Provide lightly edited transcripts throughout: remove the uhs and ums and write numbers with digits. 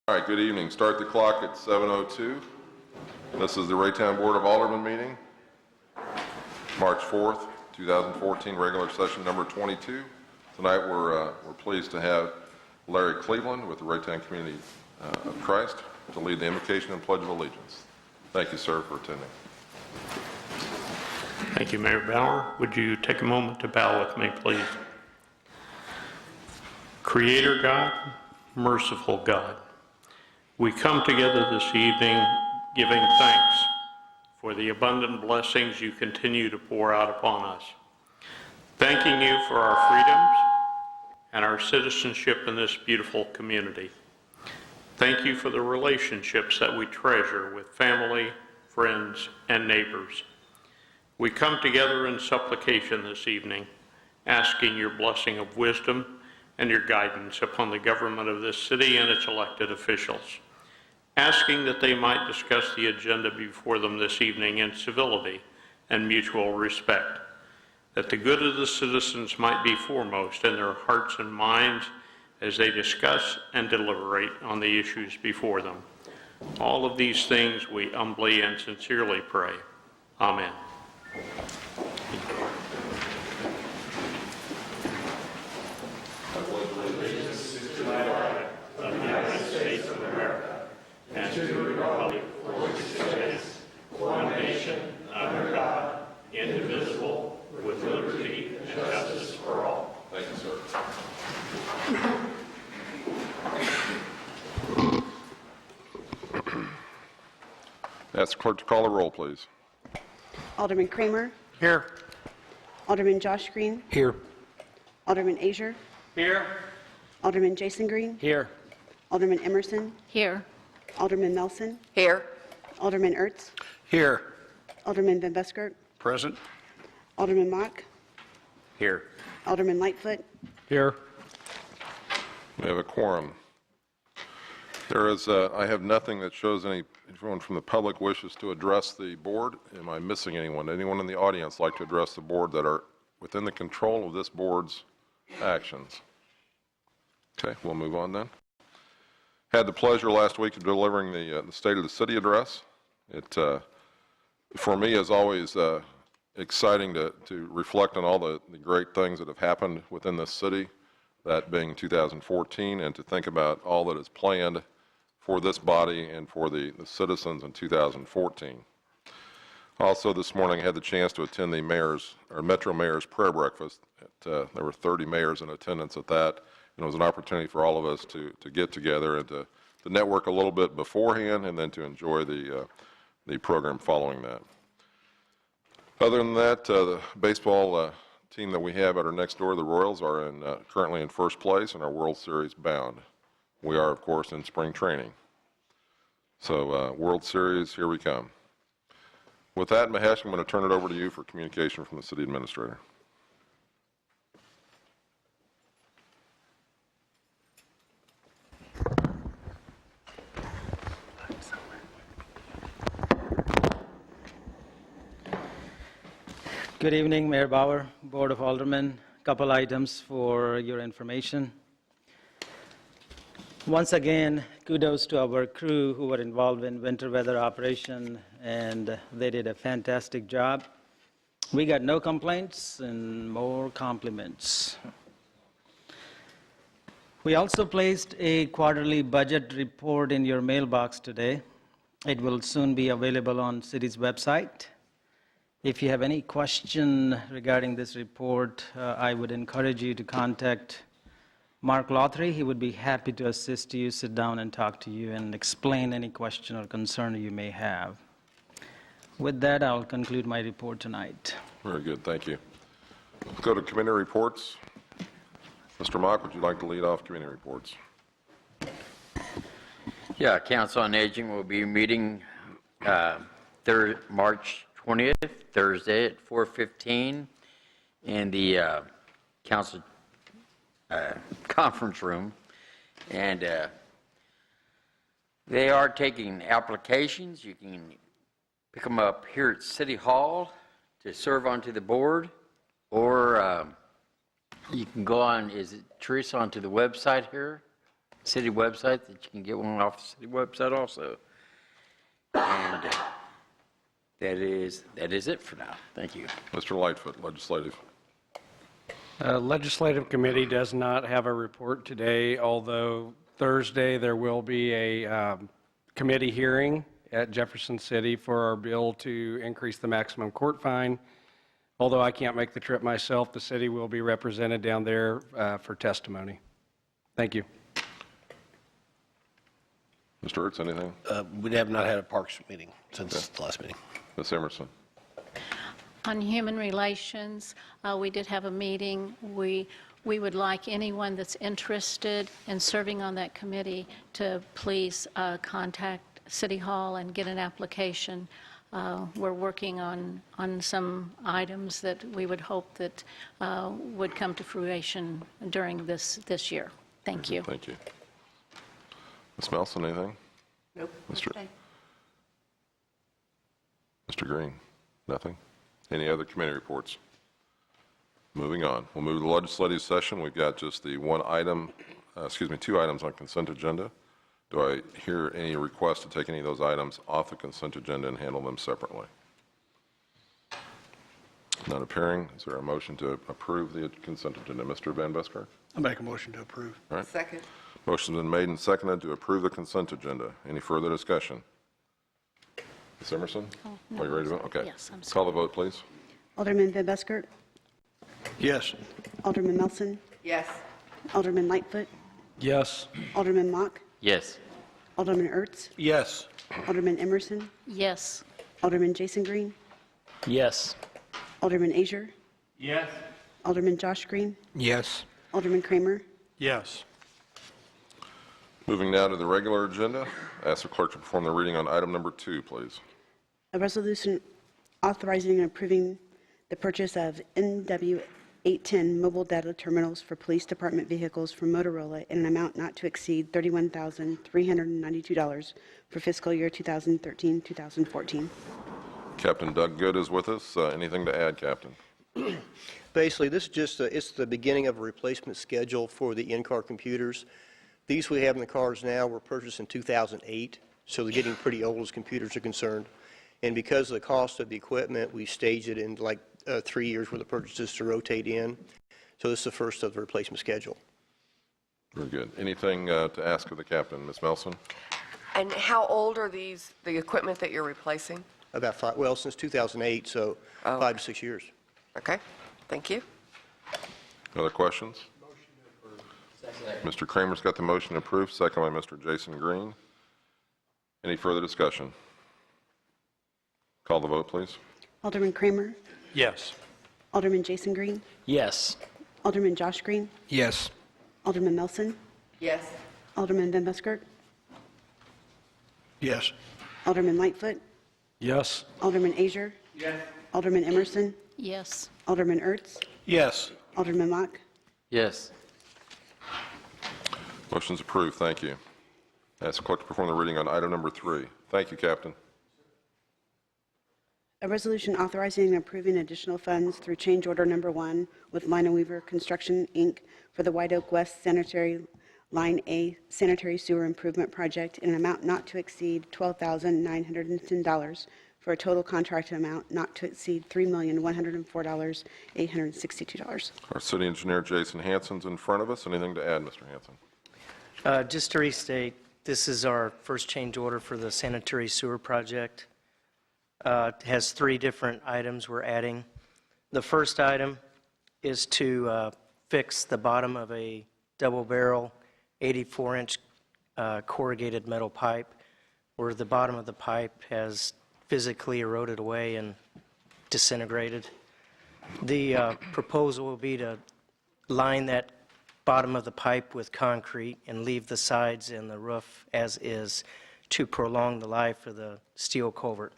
All right, good evening. Start the clock at 7:02. This is the Raytown Board of Aldermen meeting, March 4th, 2014, regular session number 22. Tonight we're pleased to have Larry Cleveland with the Raytown Community of Christ to lead the invocation and pledge of allegiance. Thank you, sir, for attending. Thank you, Mayor Bauer. Would you take a moment to bow with me, please? Creator God, merciful God, we come together this evening giving thanks for the abundant blessings you continue to pour out upon us. Thanking you for our freedoms and our citizenship in this beautiful community. Thank you for the relationships that we treasure with family, friends, and neighbors. We come together in supplication this evening, asking your blessing of wisdom and your guidance upon the government of this city and its elected officials, asking that they might discuss the agenda before them this evening in civility and mutual respect, that the good of the citizens might be foremost in their hearts and minds as they discuss and deliberate on the issues before them. All of these things we humbly and sincerely pray. Amen. Indivisible, with liberty and justice for all. Thank you, sir. Ask the clerk to call the roll, please. Alderman Kramer. Here. Alderman Josh Green. Here. Alderman Azier. Here. Alderman Jason Green. Here. Alderman Emerson. Here. Alderman Nelson. Here. Alderman Ertz. Here. Alderman Van Buskirk. Present. Alderman Mock. Here. Alderman Lightfoot. Here. We have a quorum. There is, I have nothing that shows anyone from the public wishes to address the board. Am I missing anyone? Anyone in the audience like to address the board that are within the control of this board's actions? Okay, we'll move on then. Had the pleasure last week of delivering the State of the City address. It, for me, is always exciting to reflect on all the great things that have happened within this city, that being 2014, and to think about all that is planned for this body and for the citizens in 2014. Also, this morning I had the chance to attend the Metro Mayor's prayer breakfast. There were 30 mayors in attendance at that, and it was an opportunity for all of us to get together and to network a little bit beforehand and then to enjoy the program following that. Other than that, the baseball team that we have at our next door, the Royals, are currently in first place and are World Series bound. We are, of course, in spring training. So, World Series, here we come. With that, Mahesh, I'm going to turn it over to you for communication from the City Administrator. Good evening, Mayor Bauer, Board of Aldermen. A couple items for your information. Once again, kudos to our crew who were involved in winter weather operation, and they did a fantastic job. We got no complaints and more compliments. We also placed a quarterly budget report in your mailbox today. It will soon be available on city's website. If you have any question regarding this report, I would encourage you to contact Mark Lothry. He would be happy to assist you, sit down and talk to you and explain any question or concern you may have. With that, I'll conclude my report tonight. Very good, thank you. Let's go to committee reports. Mr. Mock, would you like to lead off committee reports? Yeah, Council on Aging will be meeting March 20th, Thursday at 4:15 in the council conference room, and they are taking applications. You can pick them up here at City Hall to serve onto the board, or You can go on, is it Teresa, onto the website here city website, that you can get one off the city website also. And that is it for now. Thank you. Mr. Lightfoot, legislative. Legislative Committee does not have a report today, although Thursday there will be a committee hearing at Jefferson City for our bill to increase the maximum court fine. Although I can't make the trip myself, the city will be represented down there for testimony. Thank you. Mr. Ertz, anything? We have not had a Parks meeting since the last meeting. Ms. Emerson? On human relations, we did have a meeting. We would like anyone that's interested in serving on that committee to please contact City Hall and get an application. We're working on some items that we would hope that would come to fruition during this year. Thank you. Thank you. Ms. Melson, anything? Nope. Mr. Green? Nothing? Any other committee reports? Moving on. We'll move to the legislative session. We've got just the two items on consent agenda. Do I hear any request to take any of those items off the consent agenda and handle them separately? Not appearing. Is there a motion to approve the consent agenda? Mr. Van Buskirk? I'll make a motion to approve. All right. Second. Motion's been made and seconded to approve the consent agenda. Any further discussion? Ms. Emerson? no, Are you ready to vote? I'm Okay. sorry. Yes, I'm Call sorry. the vote, please. Alderman Van Buskirk, Yes. Alderman Melson, Yes. Alderman Lightfoot, Yes. Alderman Mock, Yes. Alderman Ertz, Yes. Alderman Emerson, Yes. Alderman Jason Green, Yes. Alderman Azier, Yes. Alderman Josh Green, Yes. Alderman Kramer, Yes. Moving now to the regular agenda. I ask the clerk to perform the reading on item number 2, please. a resolution authorizing and approving the purchase of NW810 mobile data terminals for police department vehicles from Motorola in an amount not to exceed $31,392 for fiscal year 2013-2014. Captain Doug Good is with us. Anything to add, Captain? Basically, this is just, it's the beginning of a replacement schedule for the in-car computers. These we have in the cars now were purchased in 2008, so they're getting pretty old as computers are concerned. And because of the cost of the equipment, we staged it in like 3 years worth of purchases to rotate in. So this is the first of the replacement schedule. Very good. Anything to ask of the captain? Ms. Melson? And how old are the equipment that you're replacing? About five, well, since 2008, so 5 to 6 years. Okay, thank you. Other questions? Mr. Kramer's got the motion approved, second by Mr. Jason Green. Any further discussion? Call the vote, please. Alderman Kramer, Yes. Alderman Jason Green, Yes. Alderman Josh Green, Yes. Alderman Melson, Yes. Alderman Van Buskirk, Yes. Alderman Lightfoot, Yes. Alderman Azier, Alderman Emerson, Yes. Alderman Ertz, Yes. Alderman Mock, Yes. Motion's approved. Thank you. Ask the clerk to perform the reading on item number 3. Thank you, Captain. a resolution authorizing and approving additional funds through change order number 1 with Lina Weaver Construction, Inc. for the White Oak West Sanitary Line A Sanitary Sewer Improvement Project in an amount not to exceed $12,910 for a total contract amount not to exceed $3,104,862. Our city engineer, Jason Hansen's in front of us. Anything to add, Mr. Hansen? Just to restate, this is our first change order for the sanitary sewer project. It has 3 different items we're adding. The first item is to fix the bottom of a double-barrel 84-inch corrugated metal pipe, where the bottom of the pipe has physically eroded away and disintegrated. The proposal will be to line that bottom of the pipe with concrete and leave the sides and the roof as is to prolong the life of the steel culvert.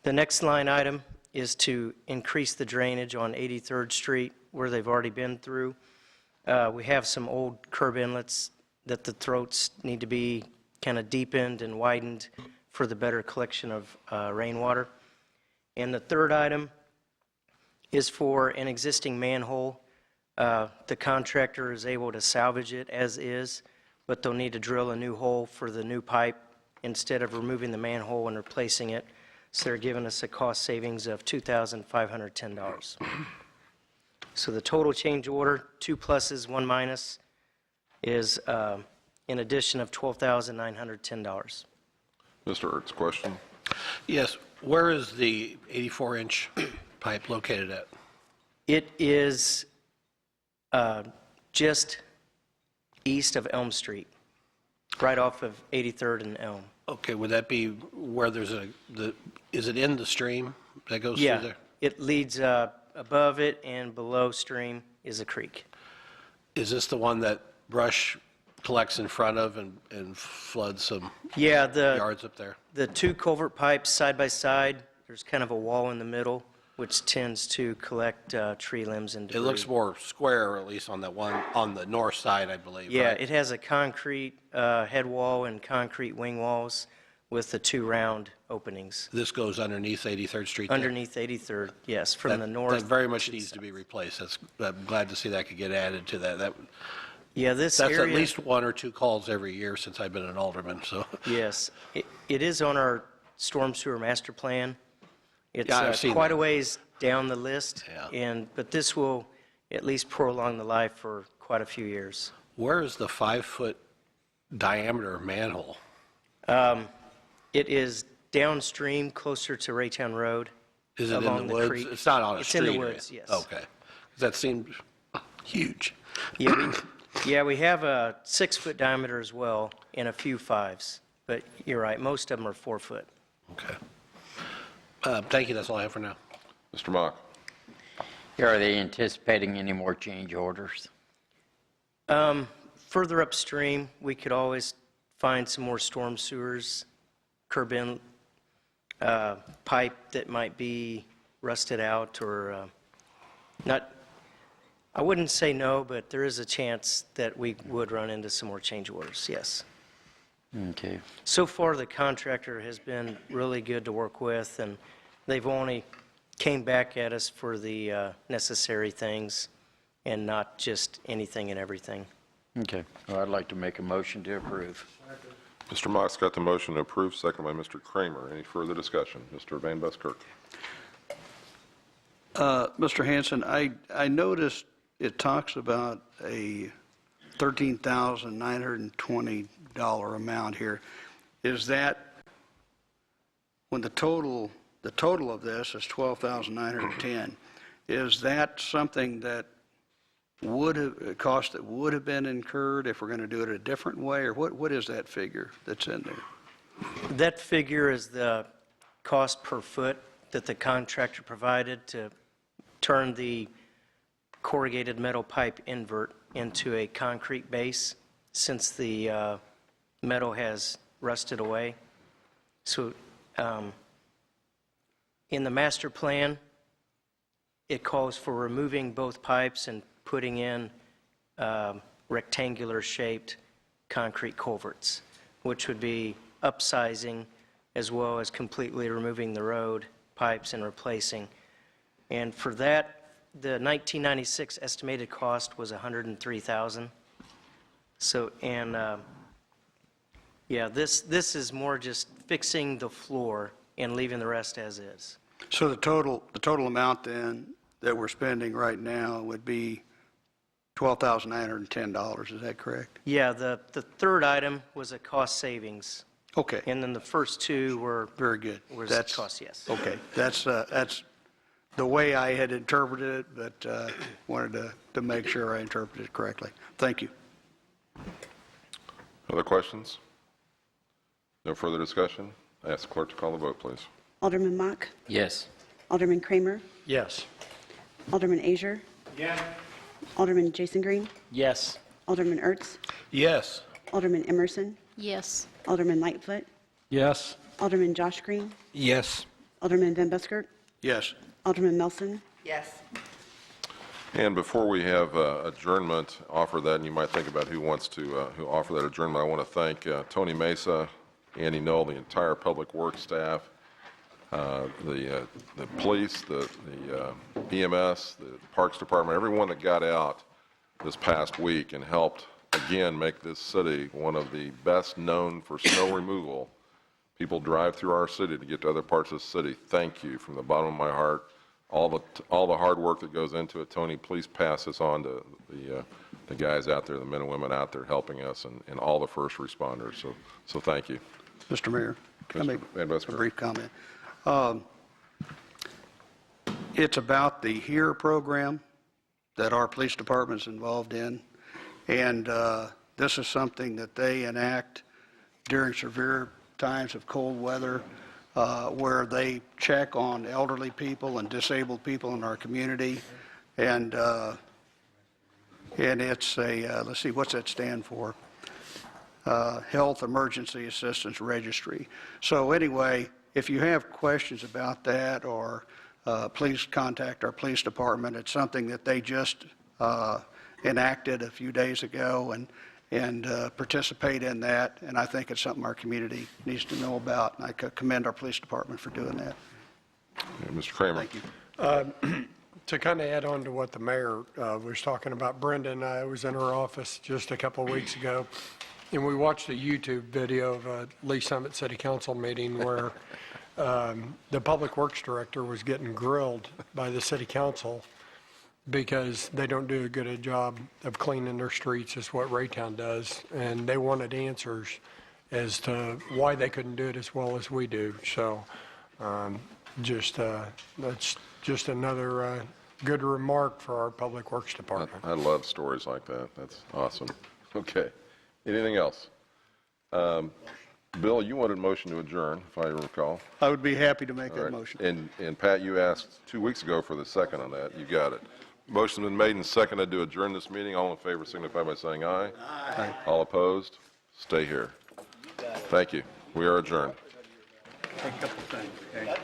The next line item is to increase the drainage on 83rd Street where they've already been through. We have some old curb inlets that the throats need to be kind of deepened and widened for the better collection of rainwater. And the third item is for an existing manhole. The contractor is able to salvage it as is but they'll need to drill a new hole for the new pipe instead of removing the manhole and replacing it. So they're giving us a cost savings of $2,510. So the total change order, 2 pluses, 1 minus, is an addition of $12,910. Mr. Ertz, question? Yes, where is the 84-inch pipe located at? It is just east of Elm Street, right off of 83rd and Elm. Okay, would that be where there's is it in the stream that goes through Yeah, there? it leads above it, and below stream is a creek. Is this the one that brush collects in front of and floods some Yeah, yards up there? the 2 culvert pipes side by side, there's kind of a wall in the middle, which tends to collect tree limbs and It debris. looks more square, at least on that one, on the north side, I believe, Yeah, right? it has a concrete head wall and concrete wing walls with the 2 round openings. This goes underneath 83rd Street there? Underneath 83rd, yes, from the north. That very much to the needs to south. be replaced. I'm glad to see that could get added to that. Yeah, this That's area. at least 1 or 2 calls every year since I've been an alderman, so. Yes, it is on our storm sewer master plan. It's Yeah, I've seen quite that. a ways down the list, Yeah. but this will at least prolong the life for quite a few years. Where is the 5-foot diameter manhole? It is downstream, closer to Raytown Road. Is it in along the woods? creek. It's not on a It's street? in the or woods, anything? yes. Okay. 'Cause that seemed huge. Yeah, we have a 6-foot diameter as well, and a few 5s. But you're right, most of them are 4-foot. Okay. Thank you, that's all I have for now. Mr. Mock? Are they anticipating any more change orders? Further upstream, we could always find some more storm sewers, curb in pipe that might be rusted out or not. I wouldn't say no, but there is a chance that we would run into some more change orders, yes. Okay. So far, the contractor has been really good to work with, and they've only came back at us for the necessary things and not just anything and everything. Okay. Well, I'd like to make a motion to approve. Mr. Mock's got the motion to approve, second by Mr. Kramer. Any further discussion? Mr. Van Buskirk? Mr. Hanson, I noticed it talks about a $13,920 amount here. Is that, when the total of this is $12,910, is that something that a cost that would have been incurred if we're going to do it a different way, or what is that figure that's in there? That figure is the cost per foot that the contractor provided to turn the corrugated metal pipe invert into a concrete base, since the metal has rusted away. So in the master plan, it calls for removing both pipes and putting in rectangular-shaped concrete culverts, which would be upsizing as well as completely removing the road pipes and replacing. And for that, the 1996 estimated cost was $103,000. So, and yeah, this is more just fixing the floor and leaving the rest as is. So the total amount then that we're spending right now would be $12,910, is that correct? Yeah, the third item was a cost savings, Okay, and then the first 2 were very good. was That's cost, yes. Okay, that's the way I had interpreted it, but wanted to make sure I interpreted it correctly. Thank you. Other questions? No further discussion? I ask the clerk to call the vote, please. Alderman Mock, Yes. Alderman Kramer, Yes. Alderman Azier, Alderman Jason Green, Yes. Alderman Ertz, Yes. Alderman Emerson, Yes. Alderman Lightfoot, Yes. Alderman Josh Green, Yes. Alderman Van Buskirk, Yes. Alderman Melson, Yes. And before we have adjournment, offer that, and you might think about who wants to who offer that adjournment. I want to thank Tony Mesa, Andy Knoll, the entire Public Works staff, the police, the EMS, the Parks Department, everyone that got out this past week and helped again, make this city one of the best known for snow removal. People drive through our city to get to other parts of the city. Thank you from the bottom of my heart. All the hard work that goes into it. Tony, please pass this on to the guys out there, the men and women out there helping us, and all the first responders. So thank you. Mr. Mayor, can I make Van a Westbrook. brief comment? It's about the HERE program that our police department is involved in, and this is something that they enact during severe times of cold weather, where they check on elderly people and disabled people in our community, and it's a, let's see, what's that stand for? Health Emergency Assistance Registry. So anyway, if you have questions about that, or please contact our police department. It's something that they just enacted a few days ago, and participate in that, and I think it's something our community needs to know about, and I commend our police department for doing that. Yeah, Mr. Kramer. Thank you. To kind of add on to what the mayor was talking about, Brenda and I was in her office just a couple of weeks ago, and we watched a YouTube video of a Lee Summit City Council meeting where the Public Works Director was getting grilled by the City Council because they don't do as good a job of cleaning their streets as what Raytown does, and they wanted answers as to why they couldn't do it as well as we do. So that's just another good remark for our Public Works Department. I love stories like that. That's awesome. Okay. Anything else? Bill, you wanted a motion to adjourn, if I recall. I would be happy to make All that right. motion. And Pat, you asked 2 weeks ago for the second on that. You got it. Motion's been made and seconded to adjourn this meeting. All in favor signify by saying aye. Aye. All opposed? Stay here. Thank you. We are adjourned. A couple things, okay?